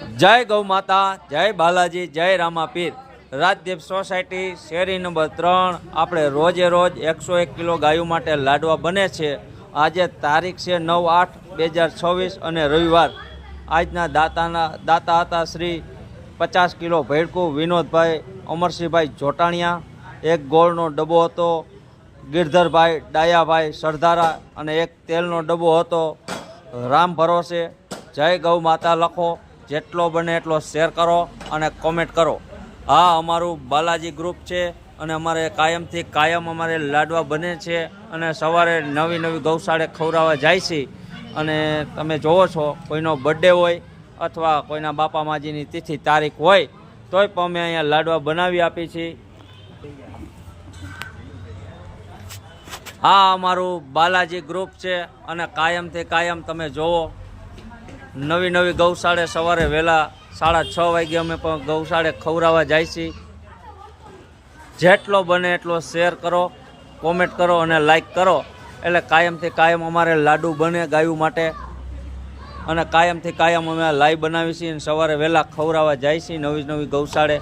જય ગૌ માતા, જય બાલાજી, જય રામાપીર। રાજદીપ સોસાયટી શેરી નંબર 3 આપણે રોજે રોજ 101 કિલો ગાયો માટે લાડવા બને છે। આજે તારીખ છે 9/8/2026 અને રવિવાર। આજના દાતા હતા શ્રી 50 કિલો ભેડકું વિનોદભાઈ અમરસિંહભાઈ જોટાણિયા। એક ગોળનો ડબ્બો હતો ગિરધરભાઈ ડાયાભાઈ સરદારા અને એક તેલનો ડબ્બો હતો રામ ભરોસે। જય ગૌ માતા લખો, જેટલો બને એટલો શેર કરો અને કોમેન્ટ કરો। આ અમારું બાલાજી ગ્રુપ છે અને અમારે કાયમ અમારે લાડવા બને છે અને સવારે નવી ગૌશાળે ખવડાવવા જાય છે। અને તમે જોવો છો કોઈનો બર્થડે હોય અથવા કોઈના બાપા માજીની તિથિ તારીખ હોય તોય પણ અમે અહીંયા લાડવા બનાવી આપીએ છીએ। આ અમારું બાલાજી ગ્રુપ છે અને કાયમ તમે જોવો નવી ગૌશાળે સવારે વહેલા 6:30 વાગે અમે પણ ગૌશાળે ખવડાવવા જાય છીએ। જેટલો બને એટલો શેર કરો, કોમેન્ટ કરો અને લાઈક કરો એટલે કાયમ અમારે લાડુ બને ગાયું માટે અને કાયમ અમે લાઈવ બનાવી છીએ અને સવારે વહેલા ખવડાવવા જાય છીએ નવી ગૌશાળે।